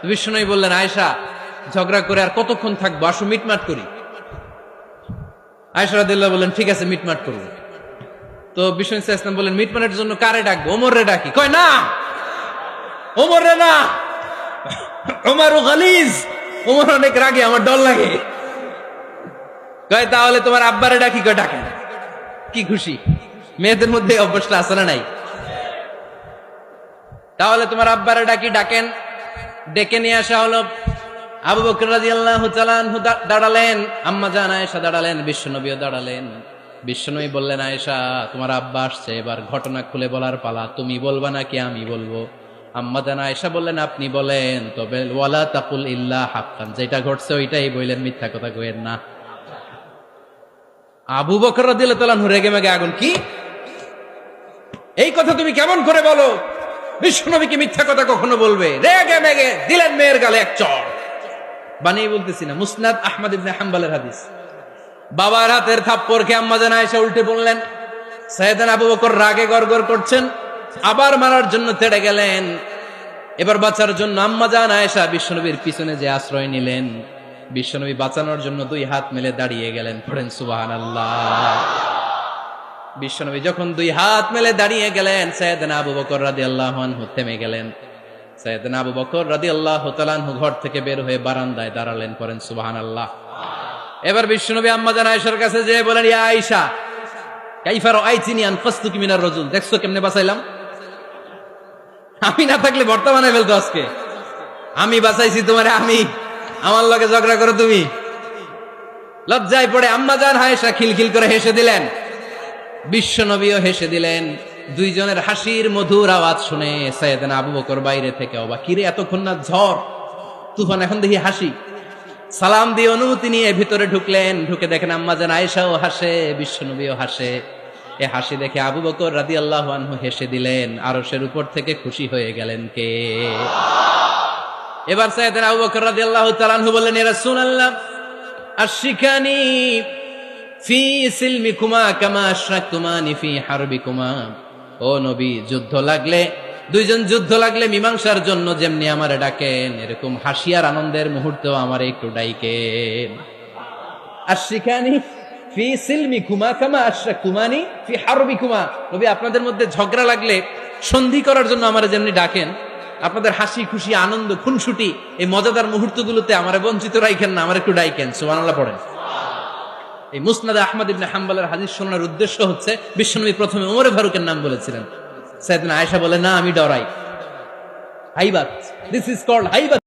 বিশ্বনবী বললেন, আয়েশা ঝগড়া করে আর কতক্ষণ থাকবো, আসো মিটমাট করি। আয়েশা রাদিয়াল্লাহু বললেন, ঠিক আছে মিটমাট করবো। তো বিশ্বনবী সাল্লাল্লাহু আলাইহি ওয়াসাল্লাম বললেন, মিটমাটের জন্য কারে ডাকবো? ওমর রে ডাকি। কয় না, ওমর রে না, ওমর গালিজ, ওমর অনেক রাগে, আমার ডর লাগে। কয় তাহলে তোমার আব্বারে ডাকি। কয় ডাকেন। কি খুশি, মেয়েদের মধ্যে অভ্যাসটা আছে না নাই? তাহলে তোমার আব্বারে ডাকি, ডাকেন। ডেকে নিয়ে আসা হলো। আবু বকর রাদিয়াল্লাহু তাআলা আনহু দাঁড়ালেন, আম্মা জান আয়েশা দাঁড়ালেন, বিশ্বনবীও দাঁড়ালেন। বিশ্বনবী বললেন, আয়েশা তোমার আব্বা আসছে, এবার ঘটনা খুলে বলার পালা, তুমি বলবা নাকি আমি বলবো? আম্মা জান আয়েশা বললেন, আপনি বলেন, তবে ওয়ালা তাকুল ইল্লা হাক্কান, যেটা ঘটছে ওইটাই বললেন, মিথ্যা কথা কইেন না। আবু বকর রাদিয়াল্লাহু তাআলা আনহু রেগে মেগে আগুন। কি এই কথা তুমি কেমন করে বলো? বিশ্বনবীকে মিথ্যা কথা কখনো বলবে? রেগে মেগে দিলেন মেয়ের গালে এক চড়। বানিয়ে বলতেছি না, মুসনাদ আহমদ ইবনে হাম্বলের হাদিস। বাবার হাতের থাপ্পড় খেয়ে আম্মা জান আয়েশা উল্টে পড়লেন। সাইয়েদনা আবু বকর রাগে গড়গড় করছেন, আবার মারার জন্য তেড়ে গেলেন। এবার বাঁচার জন্য আম্মা জান আয়েশা বিশ্বনবীর পিছনে যে আশ্রয় নিলেন, বিশ্বনবী বাঁচানোর জন্য দুই হাত মেলে দাঁড়িয়ে গেলেন। পড়েন সুবহানাল্লাহ। বিশ্বনবী যখন দুই হাত মেলে দাঁড়িয়ে গেলেন, সাইয়েদনা আবু বকর রাদিয়াল্লাহু আনহু থেমে গেলেন। সাইয়েদনা আবু বকর রাদিয়াল্লাহু তাআলা আনহু ঘর থেকে বের হয়ে বারান্দায় দাঁড়ালেন। পড়েন সুবহানাল্লাহ। এবার বিশ্বনবী আম্মা জান আয়েশার কাছে যেয়ে বলেন, ইয়া আয়েশা কাইফা রাআইতিনি আনকাসতুকি মিনার রাজুল, দেখছো কেমনে বাঁচাইলাম? আমি না থাকলে ভর্তা বানাই ফেলতো আজকে। আমি বাঁচাইছি তোমারে, আমি, আমার লগে ঝগড়া করো তুমি। লজ্জায় পড়ে আম্মা জান আয়েশা খিলখিল করে হেসে দিলেন, বিশ্বনবীও হেসে দিলেন। দুইজনের হাসির মধুর আওয়াজ শুনে সাইয়েদনা আবু বকর বাইরে থেকে অবাক, কিরে এতক্ষণ না ঝড় তুফান, এখন দেখি হাসি। সালাম দিয়ে অনুমতি নিয়ে ভিতরে ঢুকলেন। ঢুকে দেখেন আম্মা জান আয়েশাও হাসে, বিশ্বনবীও হাসে। এ হাসি দেখে আবু বকর রাদিয়াল্লাহু আনহু হেসে দিলেন। আরশের উপর থেকে খুশি হয়ে গেলেন কে? এবার সাইয়েদনা আবু বকর রাদিয়াল্লাহু তাআলা আনহু বললেন, ইয়া রাসূলুল্লাহ আশিকানি ফি সিলমিকুমা কামা আশরাকতুমানি ফি হারবিকুমা। ও নবী, যুদ্ধ লাগলে, দুইজন যুদ্ধ লাগলে মীমাংসার জন্য যেমনি আমারে ডাকেন, এরকম হাসি আর আনন্দের মুহূর্তেও আমারে একটু ডাইকেন। আশিকানি ফি সিলমিকুমা কামা আশরাকতুমানি ফি হারবিকুমা। নবী, আপনাদের মধ্যে ঝগড়া লাগলে সন্ধি করার জন্য আমারে যেমনি ডাকেন, আপনাদের হাসি খুশি আনন্দ খুনসুটি এই মজাদার মুহূর্তগুলোতে আমারে বঞ্চিত রাখেন না, আমার একটু ডাইকেন। সুবহানাল্লাহ পড়েন। এই মুসনাদ আহমদ ইবনে হাম্বলের হাদিস শোনার উদ্দেশ্য হচ্ছে, বিশ্বনবী প্রথমে ওমর ফারুকের নাম বলেছিলেন। সাইয়েদনা আয়েশা বলে, না আমি ডরাই। হাইবাত, দিস ইজ কল্ড হাইবাত।